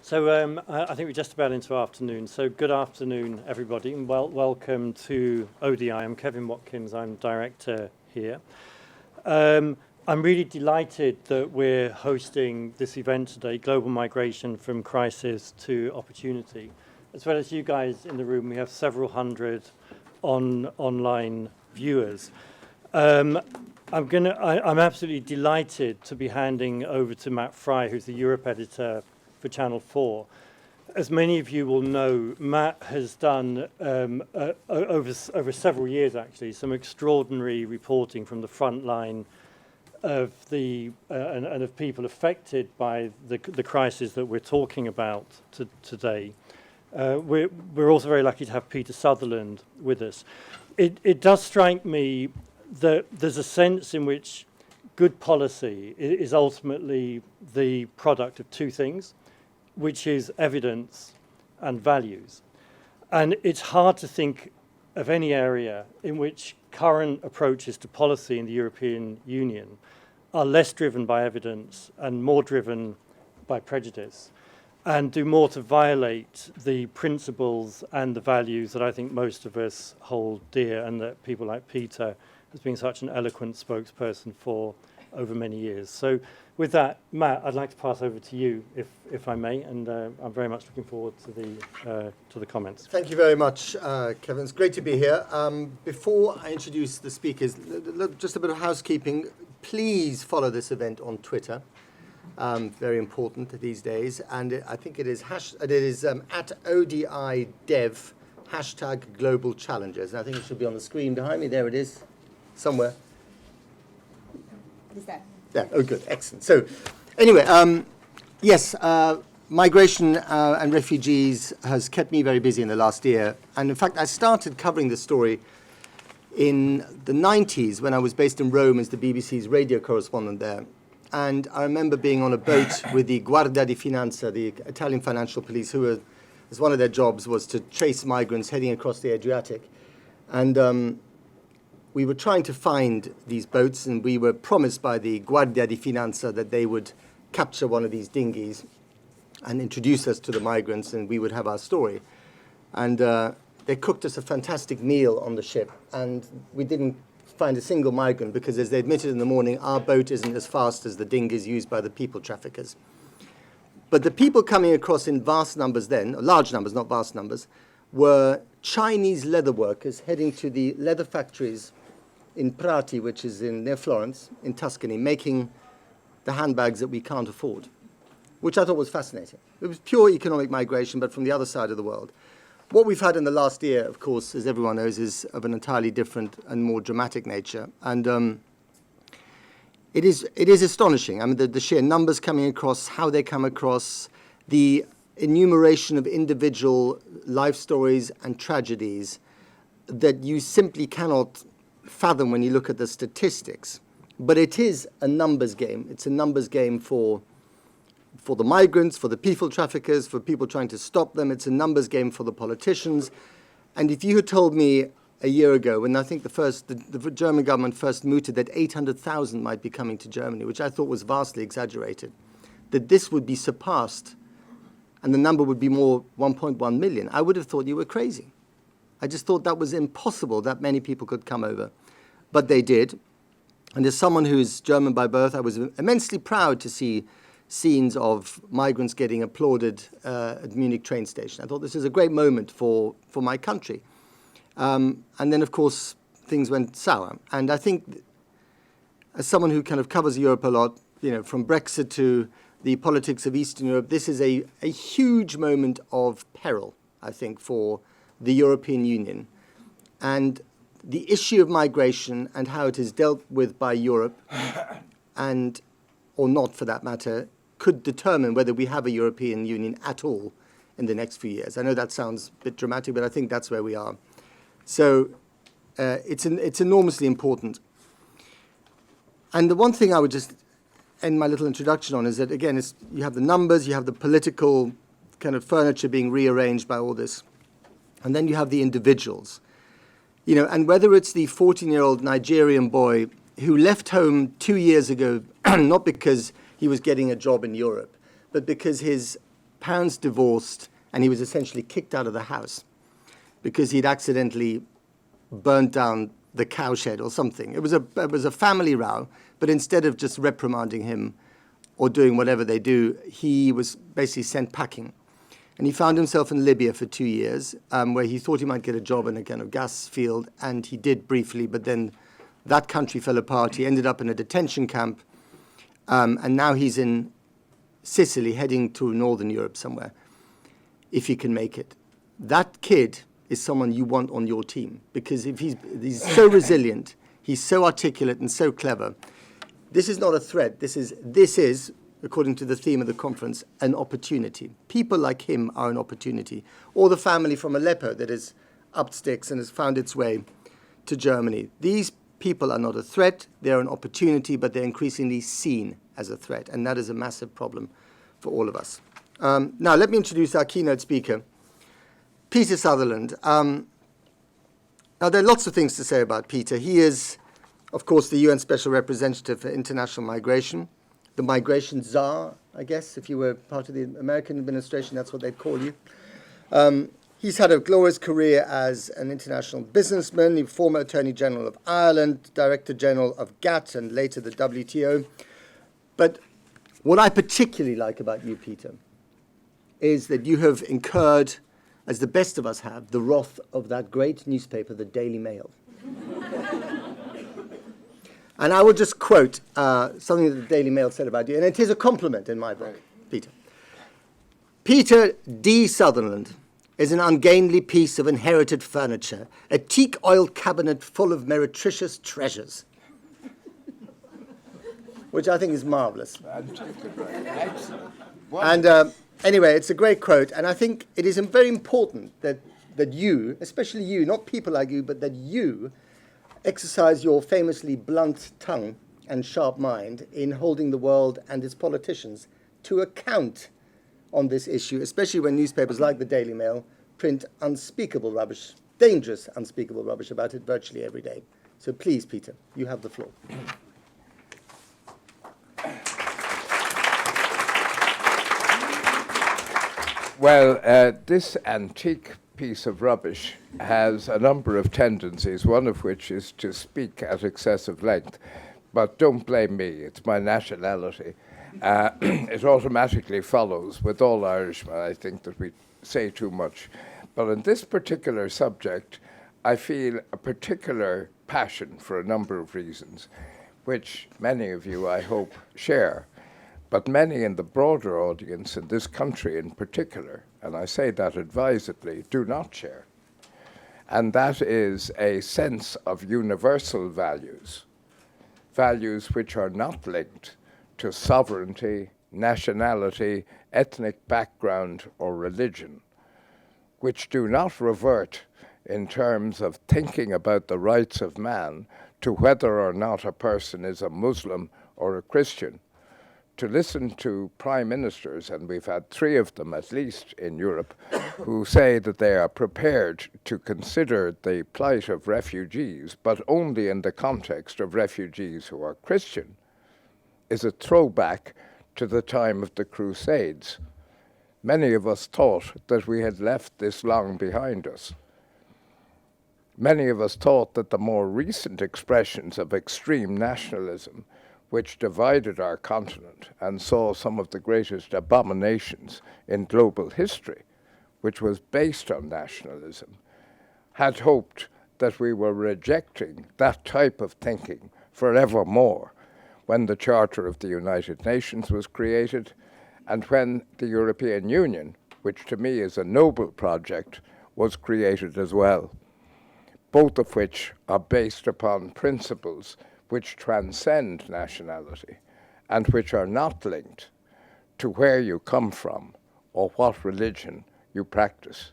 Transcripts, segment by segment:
So I think we're just about into afternoon. So good afternoon, everybody, and welcome to ODI. I'm Kevin Watkins. I'm director here. I'm really delighted that we're hosting this event today, Global Migration from Crisis to Opportunity. As well as you guys in the room, we have several hundred online viewers. I'm absolutely delighted to be handing over to Matt Fry, who's the Europe editor for Channel 4. As many of you will know, Matt has done, over several years actually, some extraordinary reporting from the front line of the and of people affected by the crisis that we're talking about today. We're also very lucky to have Peter Sutherland with us. It does strike me that there's a sense in which good policy is ultimately the product of two things, which is evidence and values. And it's hard to think of any area in which current approaches to policy in the European Union are less driven by evidence and more driven by prejudice, and do more to violate the principles and the values that I think most of us hold dear, and that people like Peter has been such an eloquent spokesperson for over many years. So with that, Matt, I'd like to pass over to you, if I may, and I'm very much looking forward to the comments. Thank you very much, Kevin. It's great to be here. Before I introduce the speakers, just a bit of housekeeping. Please follow this event on Twitter. Very important these days, and I think it is at ODI Dev #Global Challenges. And I think it should be on the screen behind me. There it is, somewhere. Is that? Yeah. Oh, good. Excellent. So, anyway, yes, migration and refugees has kept me very busy in the last year. And in fact, I started covering this story in the 90s when I was based in Rome as the BBC's radio correspondent there. And I remember being on a boat with the Guardia di Finanza, the Italian financial police, who, as one of their jobs, was to chase migrants heading across the Adriatic. And we were trying to find these boats, and we were promised by the Guardia di Finanza that they would capture one of these dinghies and introduce us to the migrants, and we would have our story. And they cooked us a fantastic meal on the ship, and we didn't find a single migrant because, as they admitted in the morning, our boat isn't as fast as the dinghies used by the people traffickers. But the people coming across in vast numbers then, large numbers, not vast numbers, were Chinese leather workers heading to the leather factories in Prati, which is near Florence, in Tuscany, making the handbags that we can't afford, which I thought was fascinating. It was pure economic migration, but from the other side of the world. What we've had in the last year, of course, as everyone knows, is of an entirely different and more dramatic nature. And it is astonishing. I mean, the sheer numbers coming across, how they come across, the enumeration of individual life stories and tragedies that you simply cannot fathom when you look at the statistics. But it is a numbers game. It's a numbers game for the migrants, for the people traffickers, for people trying to stop them. It's a numbers game for the politicians. And if you had told me a year ago, when I think the German government first mooted that 800,000 might be coming to Germany, which I thought was vastly exaggerated, that this would be surpassed and the number would be more 1.1 million, I would have thought you were crazy. I just thought that was impossible that many people could come over. But they did. And as someone who is German by birth, I was immensely proud to see scenes of migrants getting applauded at Munich train station. I thought this is a great moment for my country. And then, of course, things went sour. And I think, as someone who kind of covers Europe a lot, from Brexit to the politics of Eastern Europe, this is a huge moment of peril, I think, for the European Union. And the issue of migration and how it is dealt with by Europe, or not for that matter, could determine whether we have a European Union at all in the next few years. I know that sounds a bit dramatic, but I think that's where we are. So it's enormously important. And the one thing I would just end my little introduction on is that, again, you have the numbers, you have the political kind of furniture being rearranged by all this, and then you have the individuals. And whether it's the 14-year-old Nigerian boy who left home 2 years ago, not because he was getting a job in Europe, but because his parents divorced, and he was essentially kicked out of the house because he'd accidentally burnt down the cowshed or something. It was a family row, but instead of just reprimanding him or doing whatever they do, he was basically sent packing. And he found himself in Libya for 2 years, where he thought he might get a job in a kind of gas field, and he did briefly, but then that country fell apart. He ended up in a detention camp, and now he's in Sicily, heading to Northern Europe somewhere, if he can make it. That kid is someone you want on your team, because if he's so resilient, he's so articulate and so clever. This is not a threat. This is, according to the theme of the conference, an opportunity. People like him are an opportunity. Or the family from Aleppo that has upped sticks and has found its way to Germany. These people are not a threat. They're an opportunity, but they're increasingly seen as a threat. And that is a massive problem for all of us. Now, let me introduce our keynote speaker, Peter Sutherland. Now, there are lots of things to say about Peter. He is, of course, the UN Special Representative for International Migration, the migration czar, I guess. If you were part of the American administration, that's what they'd call you. He's had a glorious career as an international businessman, the former Attorney General of Ireland, Director General of GATT, and later the WTO. But what I particularly like about you, Peter, is that you have incurred, as the best of us have, the wrath of that great newspaper, the Daily Mail. And I will just quote something that the Daily Mail said about you, and it is a compliment in my book, Peter. Peter D. Sutherland is an ungainly piece of inherited furniture, a teak-oil cabinet full of meretricious treasures, which I think is marvelous. And anyway, it's a great quote, and I think it is very important that you, especially you, not people like you, but that you exercise your famously blunt tongue and sharp mind in holding the world and its politicians to account on this issue, especially when newspapers like the Daily Mail print unspeakable rubbish, dangerous unspeakable rubbish about it virtually every day. So please, Peter, you have the floor. Well, this antique piece of rubbish has a number of tendencies, one of which is to speak at excessive length. But don't blame me, it's my nationality. It automatically follows with all Irishmen, I think, that we say too much. But in this particular subject, I feel a particular passion for a number of reasons, which many of you, I hope, share. But many in the broader audience in this country in particular, and I say that advisedly, do not share. And that is a sense of universal values, values which are not linked to sovereignty, nationality, ethnic background, or religion, which do not revert in terms of thinking about the rights of man to whether or not a person is a Muslim or a Christian. To listen to prime ministers, and we've had 3 of them at least in Europe, who say that they are prepared to consider the plight of refugees, but only in the context of refugees who are Christian, is a throwback to the time of the Crusades. Many of us thought that we had left this long behind us. Many of us thought that the more recent expressions of extreme nationalism, which divided our continent and saw some of the greatest abominations in global history, which was based on nationalism, had hoped that we were rejecting that type of thinking forevermore when the Charter of the United Nations was created and when the European Union, which to me is a noble project, was created as well, both of which are based upon principles which transcend nationality and which are not linked to where you come from or what religion you practice.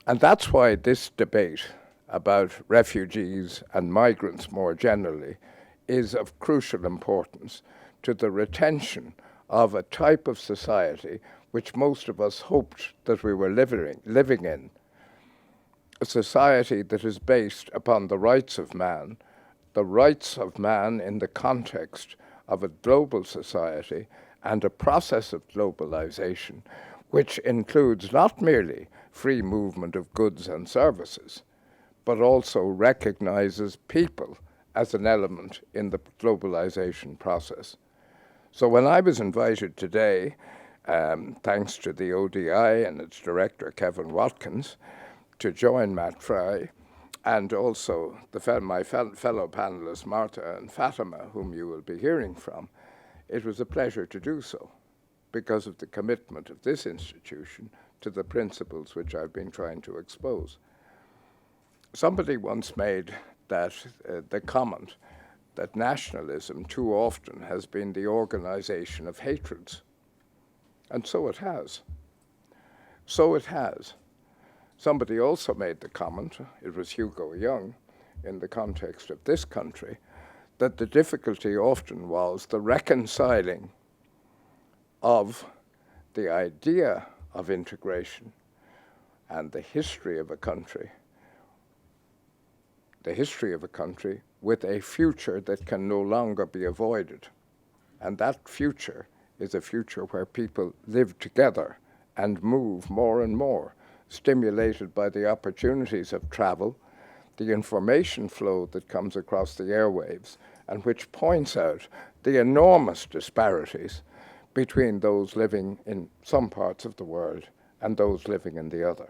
And that's why this debate about refugees and migrants more generally is of crucial importance to the retention of a type of society which most of us hoped that we were living in, a society that is based upon the rights of man in the context of a global society and a process of globalization which includes not merely free movement of goods and services, but also recognizes people as an element in the globalization process. So when I was invited today, thanks to the ODI and its director, Kevin Watkins, to join Matt Fry, and also my fellow panelists, Martha and Fatima, whom you will be hearing from, it was a pleasure to do so because of the commitment of this institution to the principles which I've been trying to expose. Somebody once made the comment that nationalism too often has been the organization of hatreds. And so it has. So it has. Somebody also made the comment, it was Hugo Young, in the context of this country, that the difficulty often was the reconciling of the idea of integration and the history of a country with a future that can no longer be avoided. And that future is a future where people live together and move more and more, stimulated by the opportunities of travel, the information flow that comes across the airwaves, and which points out the enormous disparities between those living in some parts of the world and those living in the other.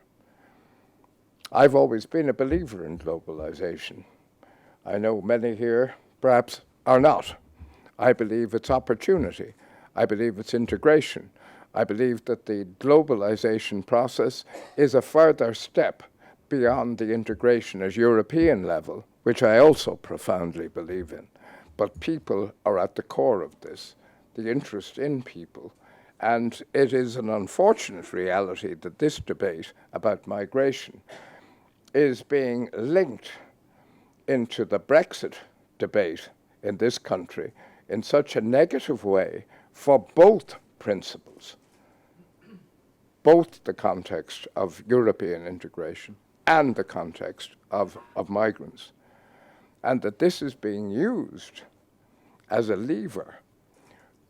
I've always been a believer in globalization. I know many here perhaps are not. I believe it's opportunity. I believe it's integration. I believe that the globalization process is a further step beyond the integration at European level, which I also profoundly believe in. But people are at the core of this, the interest in people. And it is an unfortunate reality that this debate about migration is being linked into the Brexit debate in this country in such a negative way for both principles, both the context of European integration and the context of migrants, and that this is being used as a lever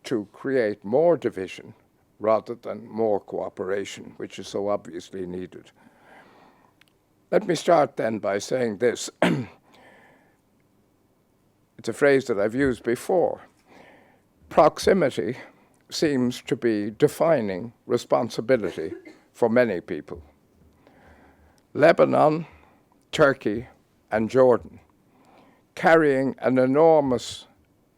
to create more division rather than more cooperation, which is so obviously needed. Let me start then by saying this. It's a phrase that I've used before. Proximity seems to be defining responsibility for many people. Lebanon, Turkey, and Jordan, carrying an enormous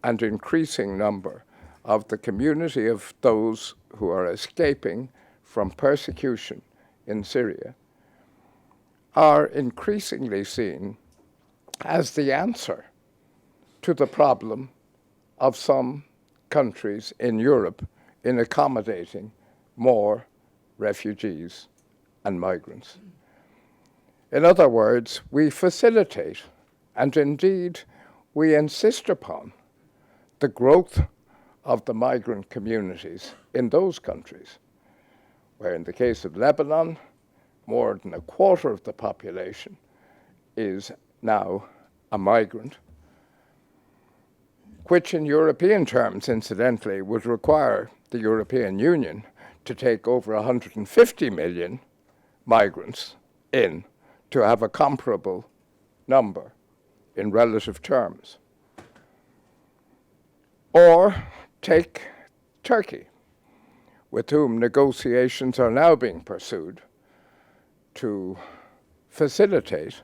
and increasing number of the community of those who are escaping from persecution in Syria, are increasingly seen as the answer to the problem of some countries in Europe in accommodating more refugees and migrants. In other words, we facilitate, and indeed we insist upon, the growth of the migrant communities in those countries, where in the case of Lebanon, more than a quarter of the population is now a migrant, which in European terms, incidentally, would require the European Union to take over 150 million migrants in to have a comparable number in relative terms. Or take Turkey, with whom negotiations are now being pursued to facilitate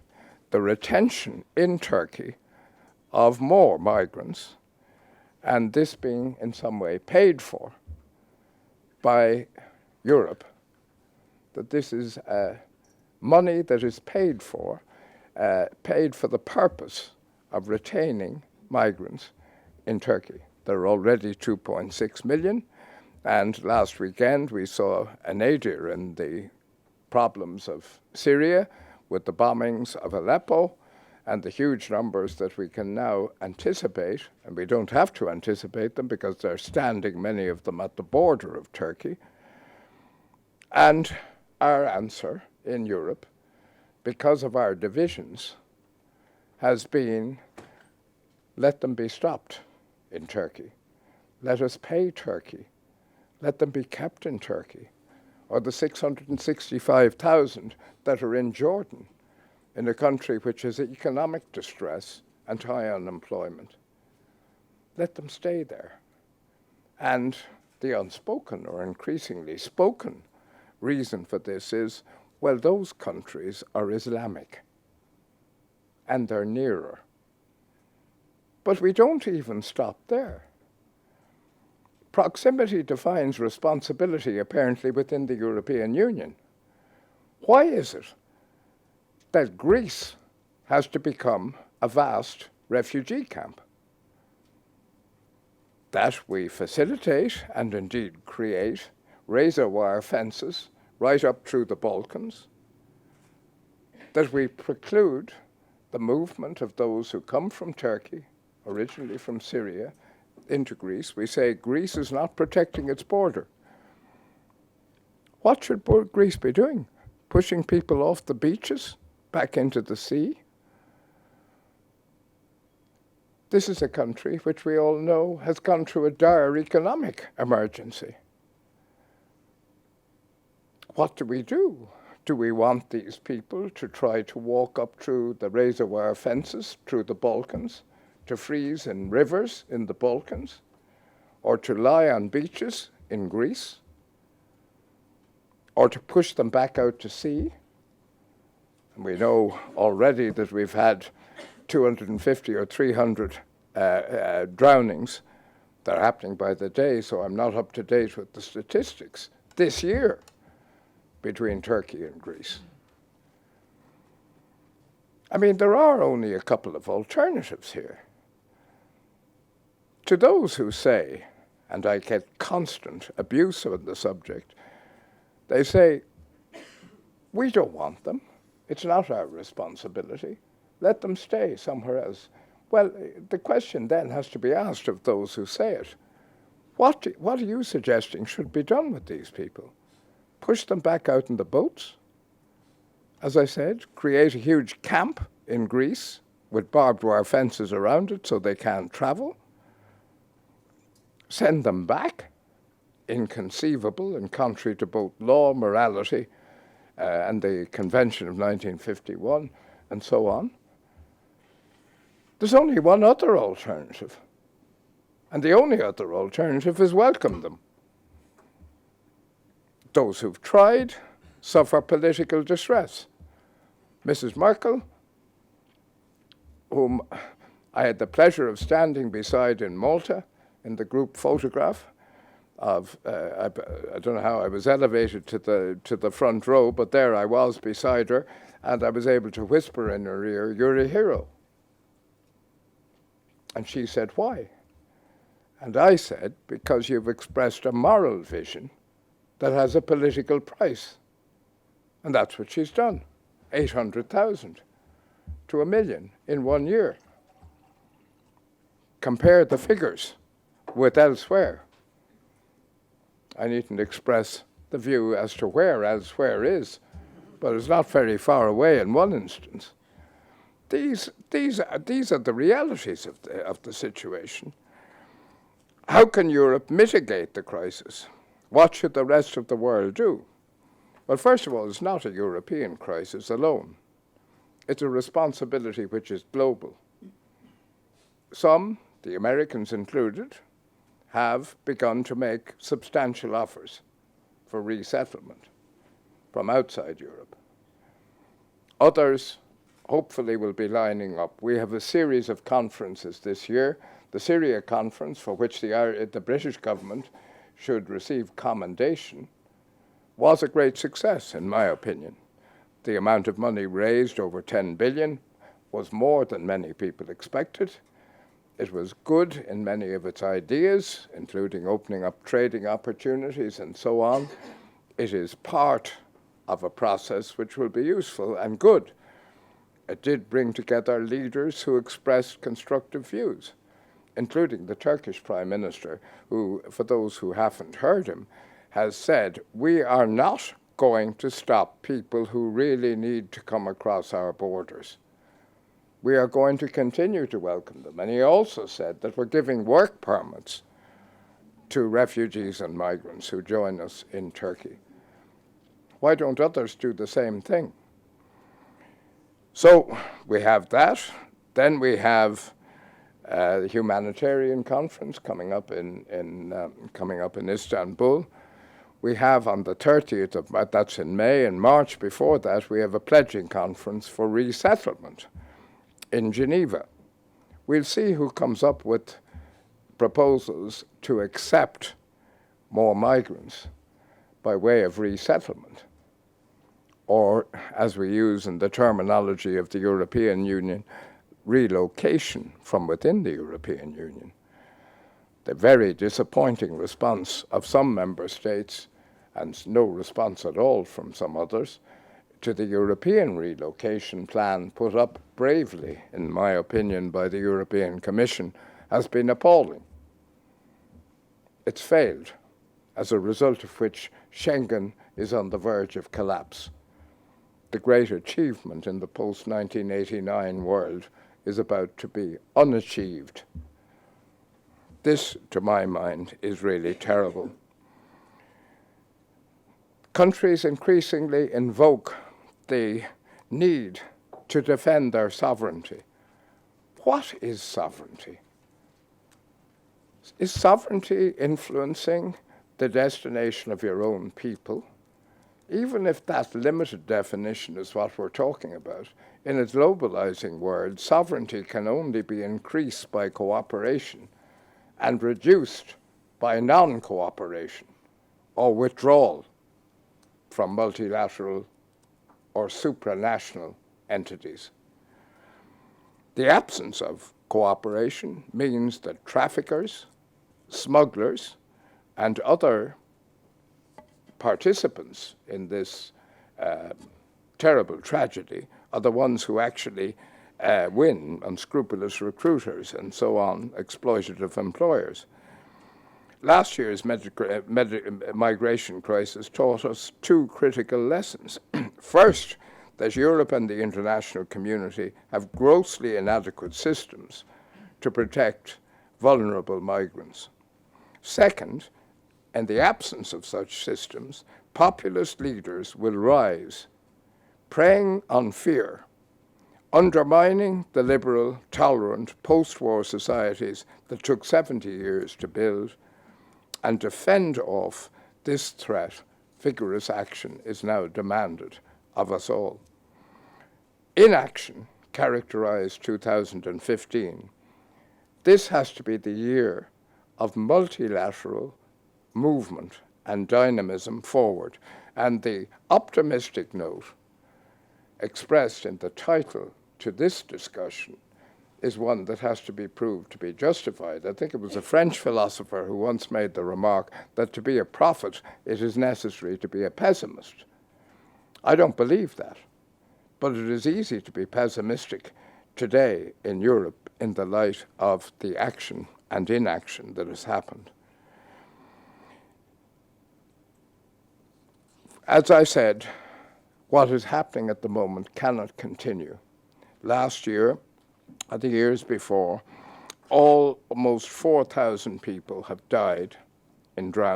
the retention in Turkey of more migrants, and this being in some way paid for by Europe, that this is money that is paid for the purpose of retaining migrants in Turkey. There are already 2.6 million, and last weekend we saw a nadir in the problems of Syria with the bombings of Aleppo and the huge numbers that we can now anticipate, and we don't have to anticipate them because they're standing, many of them, at the border of Turkey. And our answer in Europe, because of our divisions, has been, let them be stopped in Turkey. Let us pay Turkey let them be kept in Turkey. Or the 665,000 that are in Jordan, in a country which has economic distress and high unemployment. Let them stay there. And the unspoken or increasingly spoken reason for this is, well, those countries are Islamic and they're nearer. But we don't even stop there. Proximity defines responsibility, apparently, within the European Union. Why is it that Greece has to become a vast refugee camp? That we facilitate and indeed create razor wire fences right up through the Balkans, that we preclude the movement of those who come from Turkey, originally from Syria, into Greece. We say Greece is not protecting its border. What should Greece be doing? Pushing people off the beaches back into the sea? This is a country which we all know has gone through a dire economic emergency. What do we do? Do we want these people to try to walk up through the razor wire fences through the Balkans, to freeze in rivers in the Balkans, or to lie on beaches in Greece, or to push them back out to sea? And we know already that we've had 250 or 300 drownings. They're happening by the day, so I'm not up to date with the statistics this year between Turkey and Greece. I mean, there are only a couple of alternatives here. To those who say, and I get constant abuse on the subject, they say, we don't want them. It's not our responsibility. Let them stay somewhere else. Well, the question then has to be asked of those who say it. What are you suggesting should be done with these people? Push them back out in the boats? As I said, create a huge camp in Greece with barbed wire fences around it so they can't travel? Send them back? Inconceivable and contrary to both law, morality, and the Convention of 1951, and so on. There's only one other alternative. And the only other alternative is welcome them. Those who've tried suffer political distress. Mrs. Merkel, whom I had the pleasure of standing beside in Malta in the group photograph of, I don't know how I was elevated to the front row, but there I was beside her, and I was able to whisper in her ear, "You're a hero." And she said, "Why?" And I said, "Because you've expressed a moral vision that has a political price." And that's what she's done. 800,000 to 1 million in 1 year. Compare the figures with elsewhere. I needn't express the view as to where elsewhere is, but it's not very far away in one instance. These are the realities of the situation. How can Europe mitigate the crisis? What should the rest of the world do? Well, first of all, it's not a European crisis alone. It's a responsibility which is global. Some, the Americans included, have begun to make substantial offers for resettlement from outside Europe. Others, hopefully, will be lining up. We have a series of conferences this year. The Syria conference, for which the British government should receive commendation, was a great success, in my opinion. The amount of money raised, over 10 billion, was more than many people expected. It was good in many of its ideas, including opening up trading opportunities and so on. It is part of a process which will be useful and good. It did bring together leaders who expressed constructive views, including the Turkish Prime Minister, who, for those who haven't heard him, has said, we are not going to stop people who really need to come across our borders. We are going to continue to welcome them. And he also said that we're giving work permits to refugees and migrants who join us in Turkey. Why don't others do the same thing? So we have that. Then we have the humanitarian conference coming up in Istanbul. We have on the 30th of that's in May and March. Before that, we have a pledging conference for resettlement in Geneva. We'll see who comes up with proposals to accept more migrants by way of resettlement, or, as we use in the terminology of the European Union, relocation from within the European Union. The very disappointing response of some member states, and no response at all from some others, to the European relocation plan put up bravely, in my opinion, by the European Commission, has been appalling. It's failed, as a result of which Schengen is on the verge of collapse. The great achievement in the post-1989 world is about to be unachieved. This, to my mind, is really terrible. Countries increasingly invoke the need to defend their sovereignty. What is sovereignty? Is sovereignty influencing the destination of your own people? Even if that limited definition is what we're talking about, in a globalizing world, sovereignty can only be increased by cooperation and reduced by non-cooperation or withdrawal from multilateral or supranational entities. The absence of cooperation means that traffickers, smugglers, and other participants in this terrible tragedy are the ones who actually win, unscrupulous recruiters and so on, exploitative employers. Last year's migration crisis taught us two critical lessons. First, that Europe and the international community have grossly inadequate systems to protect vulnerable migrants. Second, in the absence of such systems, populist leaders will rise, preying on fear, undermining the liberal, tolerant, post-war societies that took 70 years to build, and to fend off this threat. Vigorous action is now demanded of us all. Inaction characterized 2015. This has to be the year of multilateral movement and dynamism forward. And the optimistic note expressed in the title to this discussion is one that has to be proved to be justified. I think it was a French philosopher who once made the remark that to be a prophet, it is necessary to be a pessimist. I don't believe that, but it is easy to be pessimistic today in Europe in the light of the action and inaction that has happened. As I said, what is happening at the moment cannot continue. Last year, and the years before, almost 4,000 people have died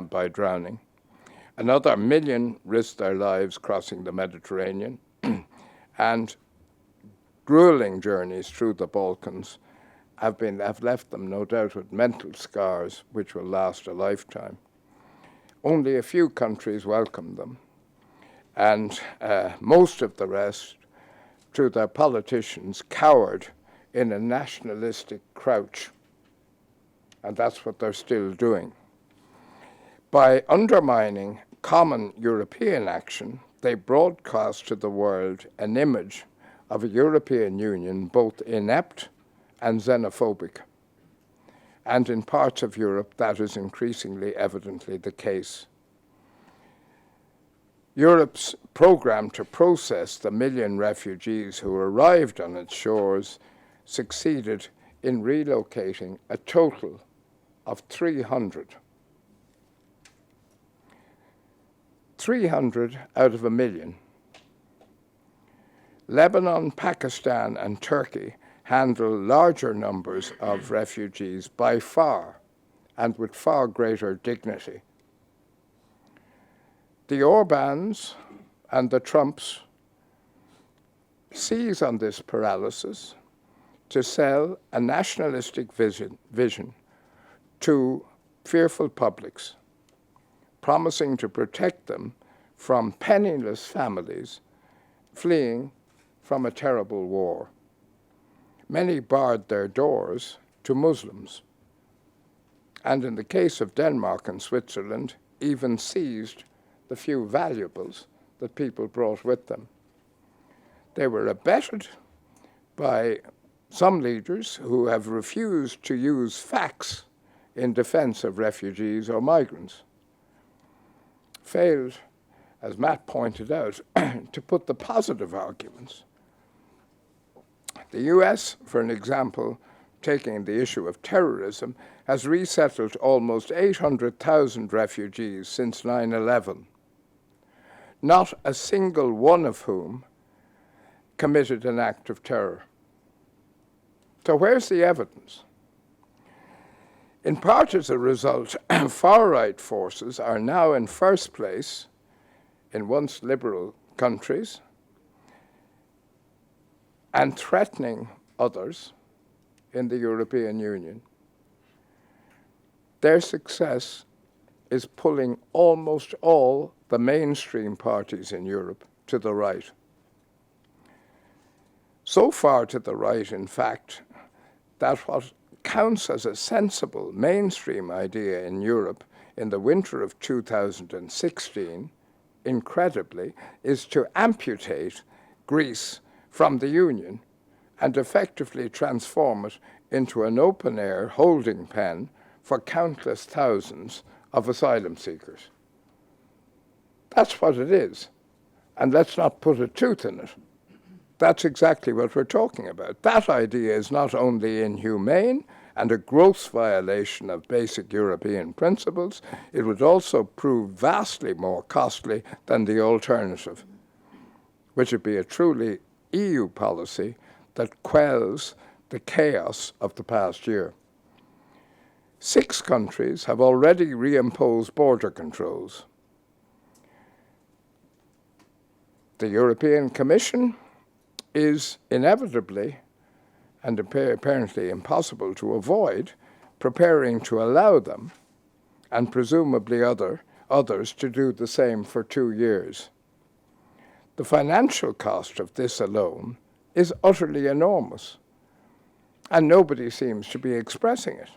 by drowning. Another million risked their lives crossing the Mediterranean, and grueling journeys through the Balkans have left them, no doubt, with mental scars which will last a lifetime. Only a few countries welcomed them, and most of the rest, through their politicians, cowered in a nationalistic crouch. And that's what they're still doing. By undermining common European action, they broadcast to the world an image of a European Union both inept and xenophobic. And in parts of Europe, that is increasingly evidently the case. Europe's program to process the million refugees who arrived on its shores succeeded in relocating a total of 300. 300 out of a million. Lebanon, Pakistan, and Turkey handle larger numbers of refugees by far, and with far greater dignity. The Orbáns and the Trumps seize on this paralysis to sell a nationalistic vision to fearful publics, promising to protect them from penniless families fleeing from a terrible war. Many barred their doors to Muslims, and in the case of Denmark and Switzerland, even seized the few valuables that people brought with them. They were abetted by some leaders who have refused to use facts in defense of refugees or migrants, failed, as Matt pointed out, to put the positive arguments. The US, for an example, taking the issue of terrorism, has resettled almost 800,000 refugees since 9/11, not a single one of whom committed an act of terror. So where's the evidence? In part as a result, far-right forces are now in first place in once liberal countries and threatening others in the European Union. Their success is pulling almost all the mainstream parties in Europe to the right. So far to the right, in fact, that what counts as a sensible mainstream idea in Europe in the winter of 2016, incredibly, is to amputate Greece from the Union and effectively transform it into an open-air holding pen for countless thousands of asylum seekers. That's what it is. And let's not put a tooth in it. That's exactly what we're talking about. That idea is not only inhumane and a gross violation of basic European principles, it would also prove vastly more costly than the alternative, which would be a truly EU policy that quells the chaos of the past year. 6 countries have already reimposed border controls. The European Commission is inevitably and apparently impossible to avoid preparing to allow them, and presumably others, to do the same for 2 years. The financial cost of this alone is utterly enormous, and nobody seems to be expressing it.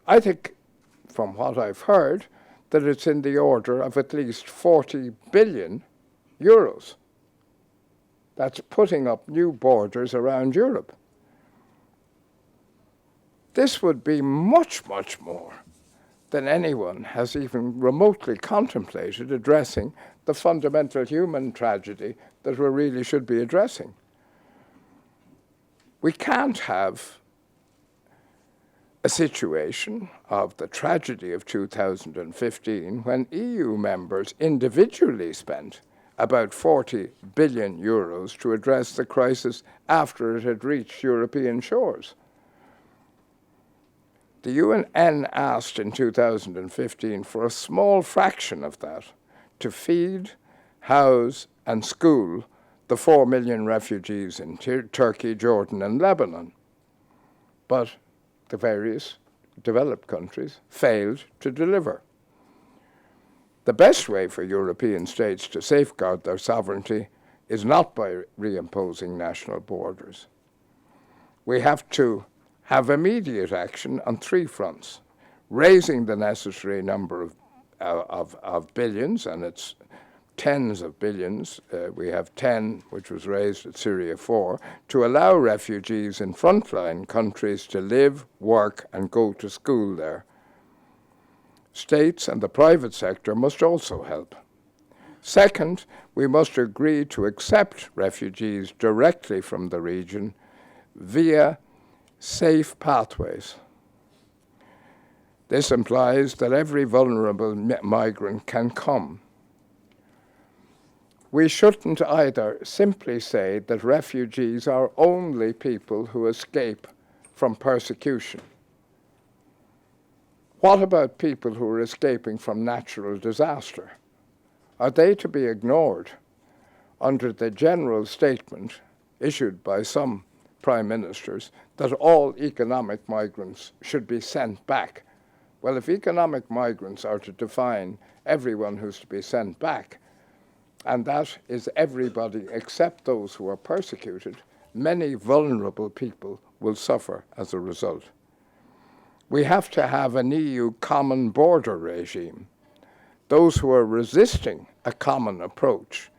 I think, from what I've heard, that it's in the order of at least 40 billion euros. That's putting up new borders around Europe. This would be much, much more than anyone has even remotely contemplated addressing the fundamental human tragedy that we really should be addressing. We can't have a situation of the tragedy of 2015 when EU members individually spent about 40 billion euros to address the crisis after it had reached European shores. The UN asked in 2015 for a small fraction of that to feed, house, and school the 4 million refugees in Turkey, Jordan, and Lebanon. But the various developed countries failed to deliver. The best way for European states to safeguard their sovereignty is not by reimposing national borders. We have to have immediate action on 3 fronts: raising the necessary number of billions, and it's tens of billions. We have 10, which was raised at Syria 4, to allow refugees in frontline countries to live, work, and go to school there. States and the private sector must also help. Second, we must agree to accept refugees directly from the region via safe pathways. This implies that every vulnerable migrant can come. We shouldn't either simply say that refugees are only people who escape from persecution. What about people who are escaping from natural disaster? Are they to be ignored under the general statement issued by some prime ministers that all economic migrants should be sent back? Well, if economic migrants are to define everyone who's to be sent back, and that is everybody except those who are persecuted, many vulnerable people will suffer as a result. We have to have an EU common border regime. Those who are resisting a common approach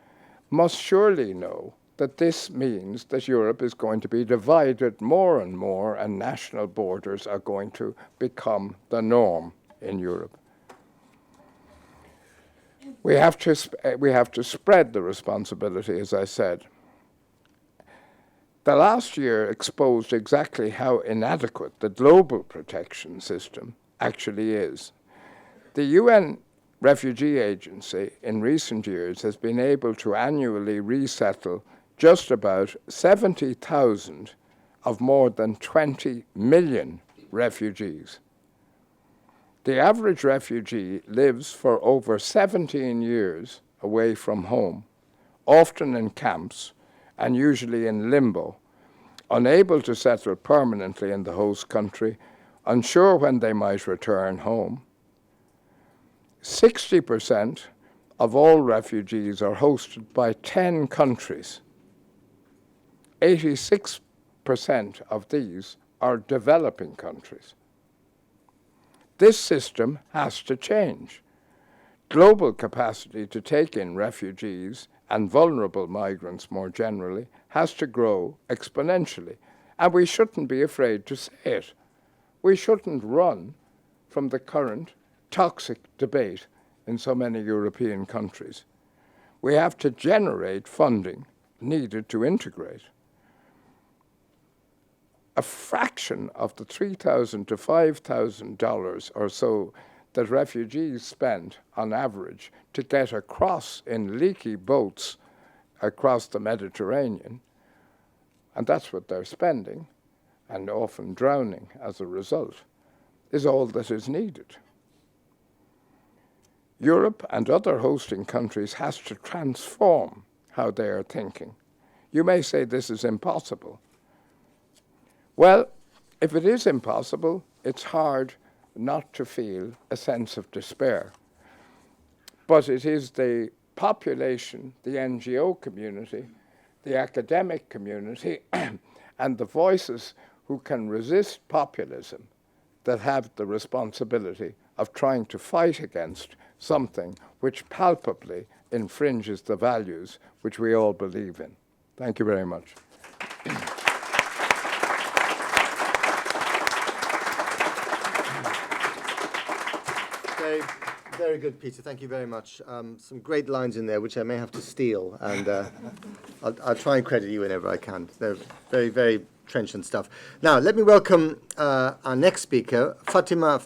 must surely know that this means that Europe is going to be divided more and more, and national borders are going to become the norm in Europe. We have to spread the responsibility, as I said. The last year exposed exactly how inadequate the global protection system actually is. The UN Refugee Agency in recent years has been able to annually resettle just about 70,000 of more than 20 million refugees. The average refugee lives for over 17 years away from home, often in camps and usually in limbo, unable to settle permanently in the host country, unsure when they might return home. 60% of all refugees are hosted by 10 countries. 86% of these are developing countries. This system has to change. Global capacity to take in refugees and vulnerable migrants more generally has to grow exponentially. And we shouldn't be afraid to say it. We shouldn't run from the current toxic debate in so many European countries. We have to generate funding needed to integrate. A fraction of the $3,000 to $5,000 or so that refugees spend on average to get across in leaky boats across the Mediterranean, and that's what they're spending, and often drowning as a result, is all that is needed. Europe and other hosting countries has to transform how they are thinking. You may say this is impossible. Well, if it is impossible, it's hard not to feel a sense of despair. But it is the population, the NGO community, the academic community, and the voices who can resist populism that have the responsibility of trying to fight against something which palpably infringes the values which we all believe in. Thank you very much. Very good, Peter. Thank you very much. Some great lines in there, which I may have to steal, and I'll try and credit you whenever I can. They're very, very trenchant stuff. Now, let me welcome our next speaker, Fatumo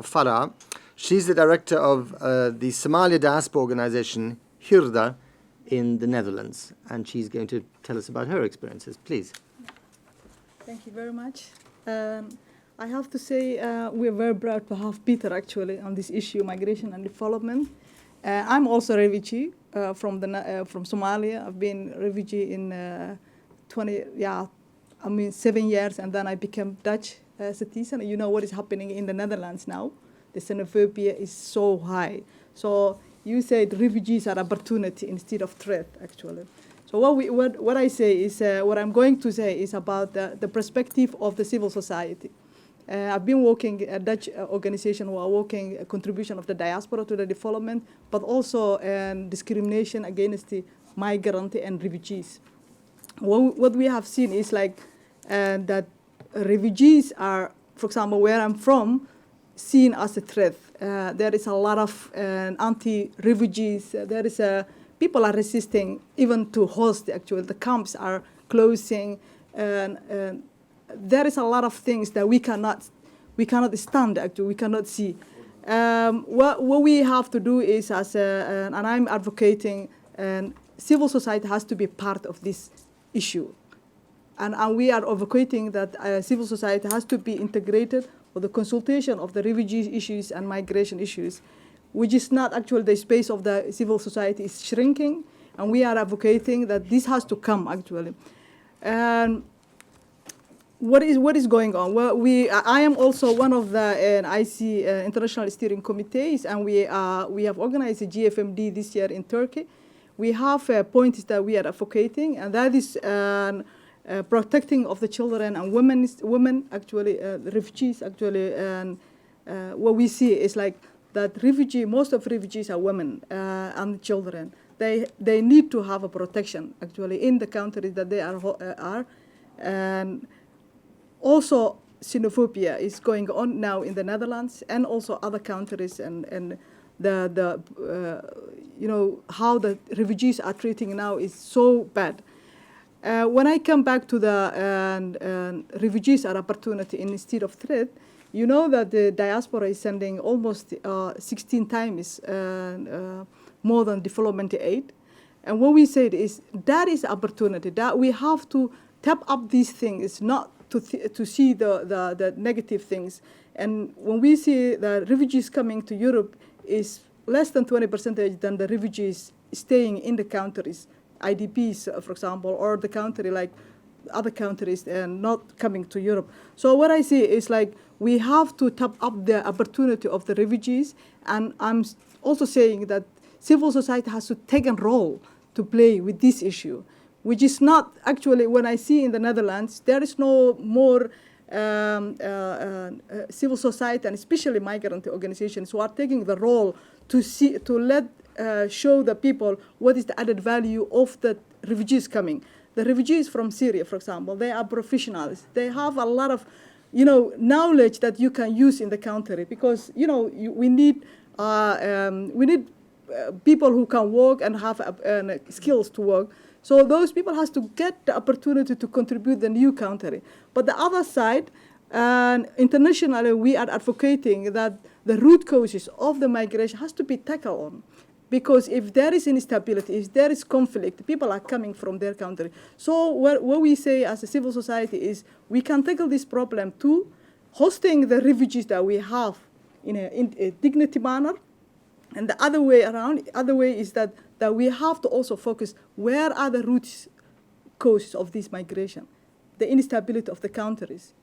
Farah. She's the director of the Somalia diaspora organization, Hirda, in the Netherlands, and she's going to tell us about her experiences. Please. Thank you very much. I have to say we're very proud to have Peter actually on this issue, migration and development. I'm also a refugee from Somalia. I've been a refugee in 7 years, and then I became Dutch citizen. You know what is happening in the Netherlands now. The xenophobia is so high. So you said refugees are opportunity instead of threat, actually. So what I say is, what I'm going to say is about the perspective of the civil society. I've been working at a Dutch organization who are working a contribution of the diaspora to the development, but also discrimination against the migrant and refugees. What we have seen is that refugees are, for example, where I'm from, seen as a threat. There is a lot of anti-refugees. People are resisting even to host, actually. The camps are closing. There is a lot of things that we cannot stand, actually, we cannot see. What we have to do is, and I'm advocating, civil society has to be part of this issue. and we are advocating that civil society has to be integrated for the consultation of the refugee issues and migration issues, which is not actually the space of the civil society is shrinking, and we are advocating that this has to come actually. And what is going on? Well, I am also one of the IC International Steering Committees, and we have organized a GFMD this year in Turkey. We have points that we are advocating, and that is protecting of the children and women actually, refugees actually, and what we see is like that most of refugees are women and children. They need to have a protection actually in the countries that they are. And also xenophobia is going on now in the Netherlands and also other countries, and you know how the refugees are treating now is so bad. When I come back to the refugees are opportunity instead of threat, you know that the diaspora is sending almost 16 times more than development aid. And what we said is that is opportunity, that we have to tap up these things, not to see the negative things. And when we see the refugees coming to Europe is less than 20% than the refugees staying in the countries, IDPs, for example, or the country like other countries and not coming to Europe. So what I see is like we have to tap up the opportunity of the refugees, and I'm also saying that civil society has to take a role to play with this issue, which is not actually, when I see in the Netherlands, there is no more civil society and especially migrant organizations who are taking the role to show the people what is the added value of the refugees coming. The refugees from Syria, for example, they are professionals. They have a lot of, knowledge that you can use in the country, because we need people who can work and have skills to work. So those people has to get the opportunity to contribute the new country. But the other side, internationally, we are advocating that the root causes of the migration has to be tackled on. Because if there is instability, if there is conflict, people are coming from their country. So what we say as a civil society is we can tackle this problem too, hosting the refugees that we have in a dignity manner. And the other way is that we have to also focus where are the root causes of this migration, the instability of the countries,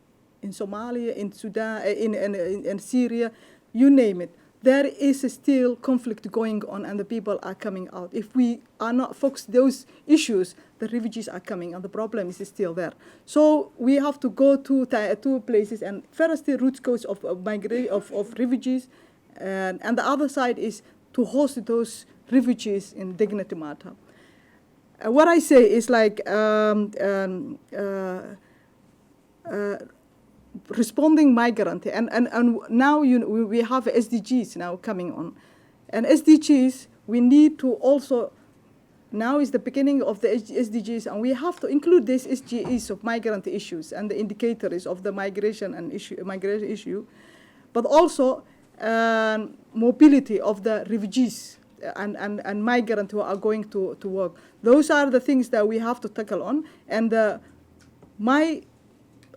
in Somalia, in Sudan, in Syria, you name it. There is still conflict going on, and the people are coming out. If we are not focused those issues, the refugees are coming, and the problem is still there. So we have to go to two places, and first the root cause of refugees, and the other side is to host those refugees in dignity matter. What I say is like responding migrant, and now we have SDGs now coming on, and SDGs we need to also, now is the beginning of the SDGs, and we have to include these SDGs of migrant issues and the indicators of the migration issue, but also mobility of the refugees and migrants who are going to work. Those are the things that we have to tackle on, and my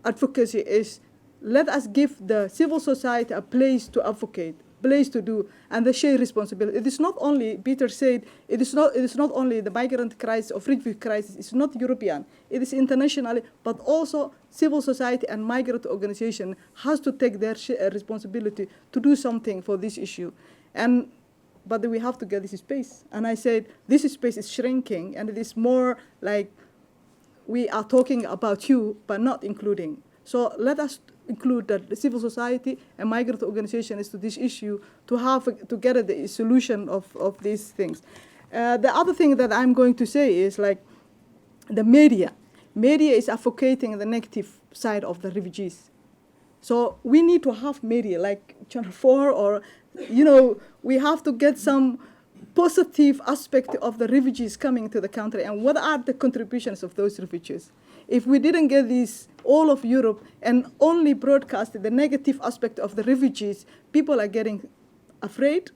advocacy is let us give the civil society a place to advocate, place to do, and the shared responsibility. It is not only, Peter said, it is not only the migrant crisis or refugee crisis, it's not European, it is internationally, but also civil society and migrant organization has to take their responsibility to do something for this issue. But we have to get this space. And I said, this space is shrinking, and it is more like we are talking about you, but not including. So let us include the civil society and migrant organizations to this issue to have together the solution of these things. The other thing that I'm going to say is like the media. Media is advocating the negative side of the refugees. So we need to have media like Channel 4 or, we have to get some positive aspect of the refugees coming to the country, and what are the contributions of those refugees. If we didn't get this all of Europe and only broadcast the negative aspect of the refugees, people are getting afraid.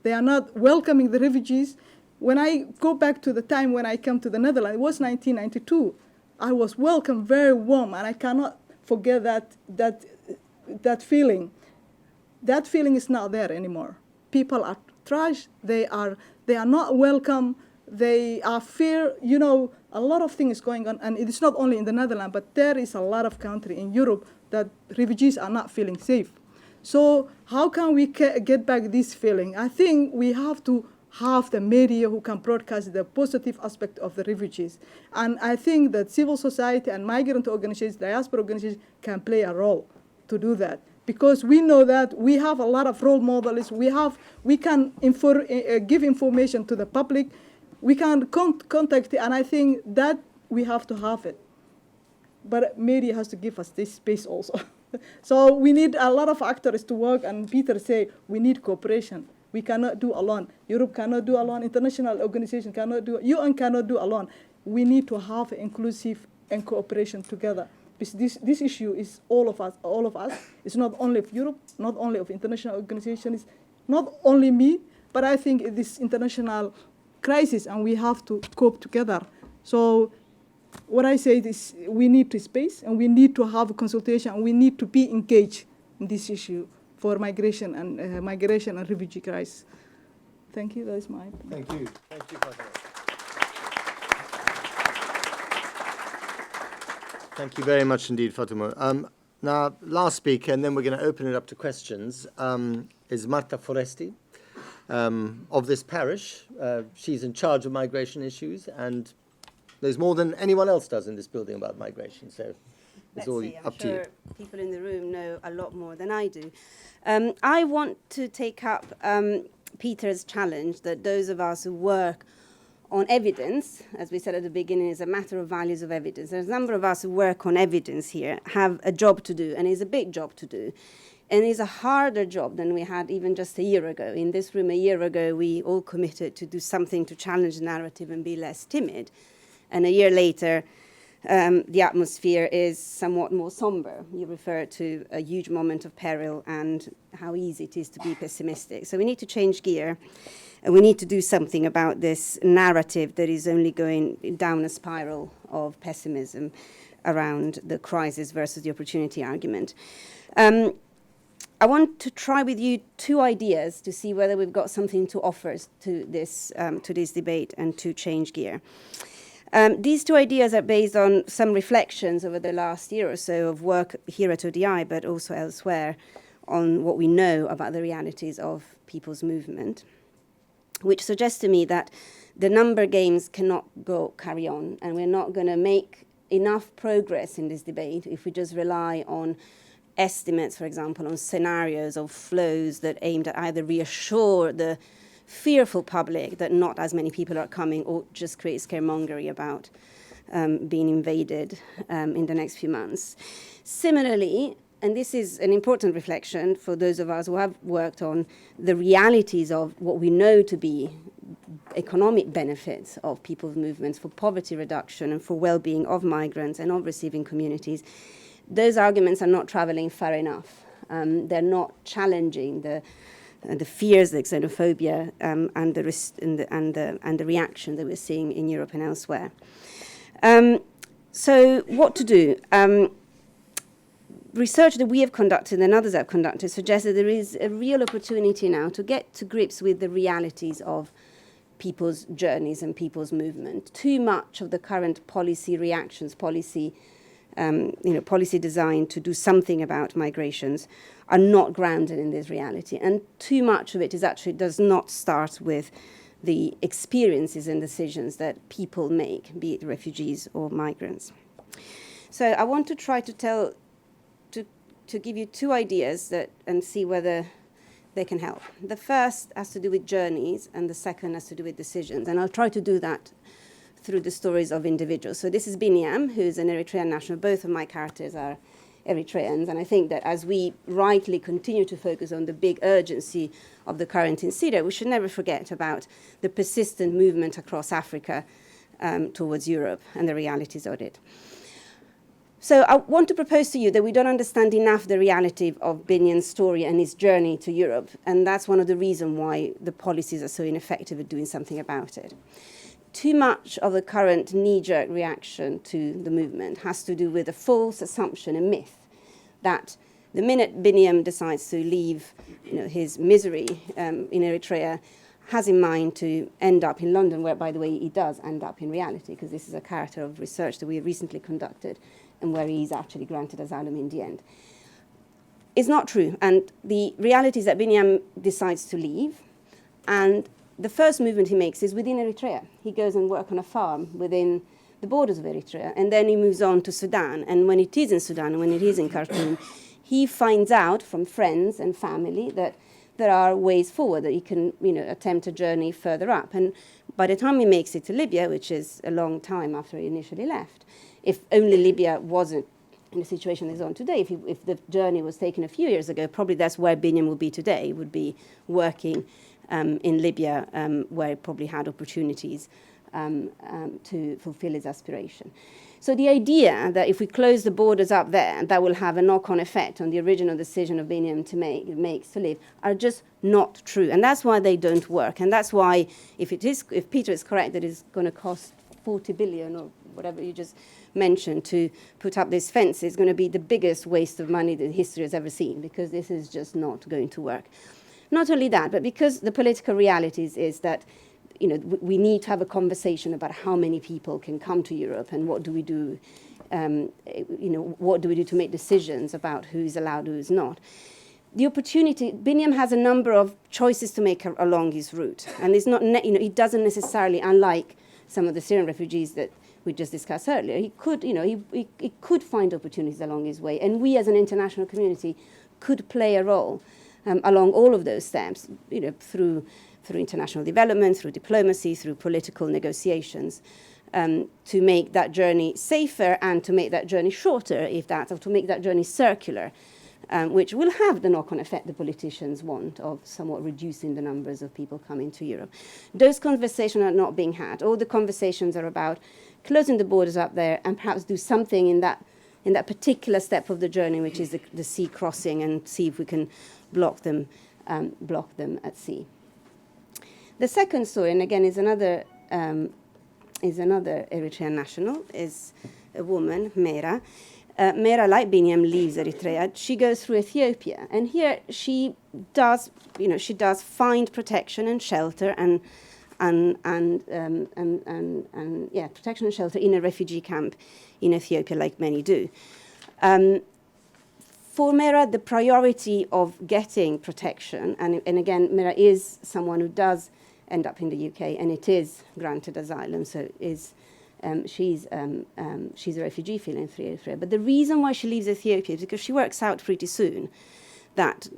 They are not welcoming the refugees. When I go back to the time when I came to the Netherlands, it was 1992. I was welcomed very warm, and I cannot forget that feeling. That feeling is not there anymore. People are trash. They are not welcome. They are fear. You know, a lot of things going on, and it's not only in the Netherlands, but there is a lot of country in Europe that refugees are not feeling safe. So how can we get back this feeling? I think we have to have the media who can broadcast the positive aspect of the refugees. And I think that civil society and migrant organizations, diaspora organizations can play a role to do that. Because we know that we have a lot of role models. We can give information to the public. We can contact, and I think that we have to have it. But media has to give us this space also. So we need a lot of actors to work, and Peter say we need cooperation. We cannot do alone. Europe cannot do alone. International organizations cannot do. UN cannot do alone. We need to have inclusive and cooperation together. Because this issue is all of us. All of us. It's not only of Europe, not only of international organizations, not only me, but I think it is international crisis, and we have to cope together. So what I say is we need to space, and we need to have a consultation, and we need to be engaged in this issue for migration and refugee crisis. Thank you. That is my opinion. Thank you. Thank you, Fatma. Thank you very much indeed, Fatima. Now, last speaker, and then we're going to open it up to questions, is Marta Foresti of this parish. She's in charge of migration issues, and there's more than anyone else does in this building about migration, so it's all up to you. I'm sure people in the room know a lot more than I do. I want to take up Peter's challenge that those of us who work on evidence, as we said at the beginning, is a matter of values of evidence. There's a number of us who work on evidence here, have a job to do, and it's a big job to do. And it's a harder job than we had even just a year ago. In this room a year ago, we all committed to do something to challenge the narrative and be less timid. And a year later, the atmosphere is somewhat more somber. You refer to a huge moment of peril and how easy it is to be pessimistic. So we need to change gear, and we need to do something about this narrative that is only going down a spiral of pessimism around the crisis versus the opportunity argument. I want to try with you two ideas to see whether we've got something to offer to this debate and to change gear. These two ideas are based on some reflections over the last year or so of work here at ODI, but also elsewhere, on what we know about the realities of people's movement, which suggests to me that the number games cannot carry on, and we're not going to make enough progress in this debate if we just rely on estimates, for example, on scenarios of flows that aimed at either reassure the fearful public that not as many people are coming, or just create scaremongery about being invaded in the next few months. Similarly, and this is an important reflection for those of us who have worked on the realities of what we know to be economic benefits of people's movements for poverty reduction and for well-being of migrants and of receiving communities, those arguments are not traveling far enough. They're not challenging the fears, the xenophobia, and the reaction that we're seeing in Europe and elsewhere. So what to do? Research that we have conducted and others have conducted suggests that there is a real opportunity now to get to grips with the realities of people's journeys and people's movement. Too much of the current policy reactions, policy designed to do something about migrations are not grounded in this reality. And too much of it does not start with the experiences and decisions that people make, be it refugees or migrants. So I want to try to give you two ideas and see whether they can help. The first has to do with journeys, and the second has to do with decisions. And I'll try to do that through the stories of individuals. So this is Binyam, who's an Eritrean national. Both of my characters are Eritreans, and I think that as we rightly continue to focus on the big urgency of the current in Syria, we should never forget about the persistent movement across Africa towards Europe and the realities of it. So I want to propose to you that we don't understand enough the reality of Binyam's story and his journey to Europe, and that's one of the reasons why the policies are so ineffective at doing something about it. too much of the current knee-jerk reaction to the movement has to do with a false assumption, a myth, that the minute Binyam decides to leave his misery in Eritrea, has in mind to end up in London, where, by the way, he does end up in reality, because this is a character of research that we recently conducted and where he's actually granted asylum in the end. It's not true. And the reality is that Binyam decides to leave, and the first movement he makes is within Eritrea. He goes and works on a farm within the borders of Eritrea, and then he moves on to Sudan. And when it is in Sudan, and when it is in Khartoum, he finds out from friends and family that there are ways forward, that he can attempt a journey further up. And by the time he makes it to Libya, which is a long time after he initially left, if only Libya wasn't in the situation it's on today, if the journey was taken a few years ago, probably that's where Binyam would be today. He would be working in Libya, where he probably had opportunities to fulfill his aspiration. So the idea that if we close the borders up there, that will have a knock-on effect on the original decision of Binyam to live, are just not true. And that's why they don't work. And that's why, if Peter is correct that it's going to cost 40 billion or whatever you just mentioned to put up this fence, it's going to be the biggest waste of money that history has ever seen, because this is just not going to work. Not only that, but because the political realities is that we need to have a conversation about how many people can come to Europe and what do we do, what do we do to make decisions about who's allowed, who's not. The opportunity, Binyam has a number of choices to make along his route, and it's not, he doesn't necessarily, unlike some of the Syrian refugees that we just discussed earlier, he could, he could find opportunities along his way, and we as an international community could play a role along all of those steps, through international development, through diplomacy, through political negotiations, to make that journey safer and to make that journey shorter, or to make that journey circular, which will have the knock-on effect the politicians want of somewhat reducing the numbers of people coming to Europe. Those conversations are not being had. All the conversations are about closing the borders up there and perhaps do something in that particular step of the journey, which is the sea crossing, and see if we can block them at sea. The second story, and again is another Eritrean national, is a woman, Mera. Mera, like Binyam, leaves Eritrea. She goes through Ethiopia, and here she does find protection and shelter protection and shelter in a refugee camp in Ethiopia, like many do. For Mera, the priority of getting protection, and again, Mera is someone who does end up in the UK, and it is granted asylum, so she's a refugee feeling free Eritrea. But the reason why she leaves Ethiopia is because she works out pretty soon that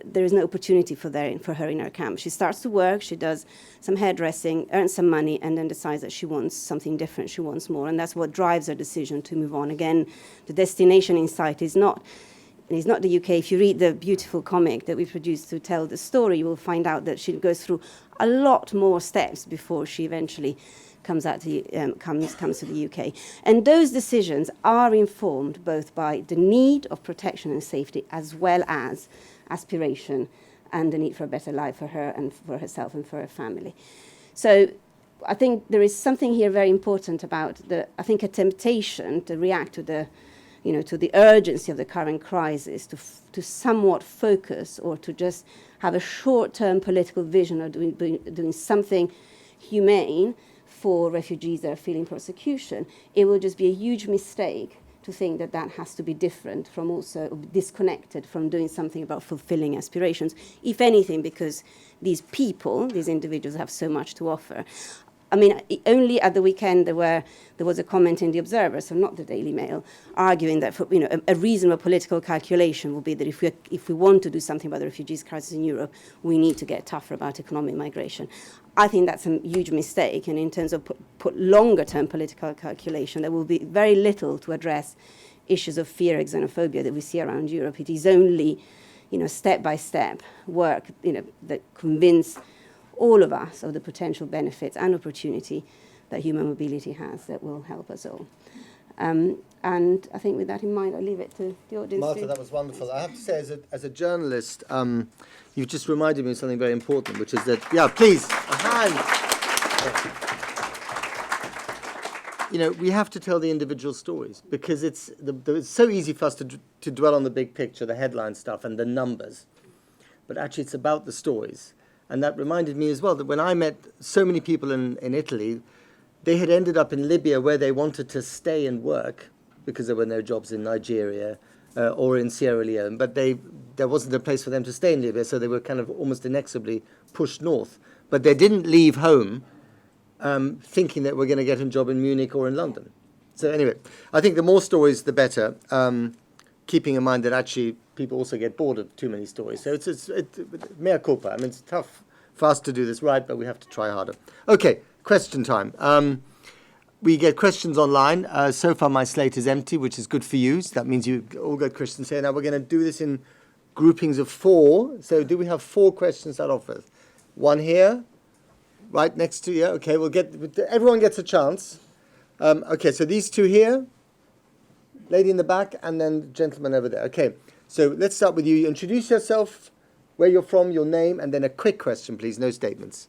there is no opportunity for her in her camp. She starts to work, she does some hairdressing, earns some money, and then decides that she wants something different, she wants more, and that's what drives her decision to move on. Again, the destination in sight is not the UK. If you read the beautiful comic that we produced to tell the story, you will find out that she goes through a lot more steps before she eventually comes to the UK. And those decisions are informed both by the need of protection and safety, as well as aspiration and the need for a better life for her and for herself and for her family. So I think there is something here very important about a temptation to react to the urgency of the current crisis, to somewhat focus or to just have a short-term political vision of doing something humane for refugees that are feeling persecution. It will just be a huge mistake to think that has to be different from, also disconnected from doing something about fulfilling aspirations, if anything, because these individuals have so much to offer. I mean, only at the weekend there was a comment in The Observer, so not the Daily Mail, arguing that a reasonable political calculation will be that if we want to do something about the refugees crisis in Europe, we need to get tougher about economic migration. I think that's a huge mistake, and in terms of put longer-term political calculation, there will be very little to address issues of fear and xenophobia that we see around Europe. It is only, step-by-step work, that convince all of us of the potential benefits and opportunity that human mobility has that will help us all. And I think with that in mind, I'll leave it to the audience. Martha, that was wonderful. I have to say, as a journalist, you've just reminded me of something very important, which is that, please, a hand. we have to tell the individual stories because it's so easy for us to dwell on the big picture, the headline stuff and the numbers. But actually it's about the stories. And that reminded me as well that when I met so many people in Italy, they had ended up in Libya where they wanted to stay and work because there were no jobs in Nigeria or in Sierra Leone, but there wasn't a place for them to stay in Libya, so they were kind of almost inexorably pushed north. But they didn't leave home thinking that we're going to get a job in Munich or in London. So anyway, I think the more stories, the better, keeping in mind that actually people also get bored of too many stories. So it's mea culpa. I mean, it's tough for us to do this right, but we have to try harder. Okay, question time. We get questions online. So far, my slate is empty, which is good for you. So that means you all got questions here. Now we're going to do this in groupings of 4. So do we have 4 questions to start off with? One here, right next to you. Okay, everyone gets a chance. Okay, so these 2 here, lady in the back, and then gentleman over there. Okay, so let's start with you. Introduce yourself, where you're from, your name, and then a quick question, please. No statements.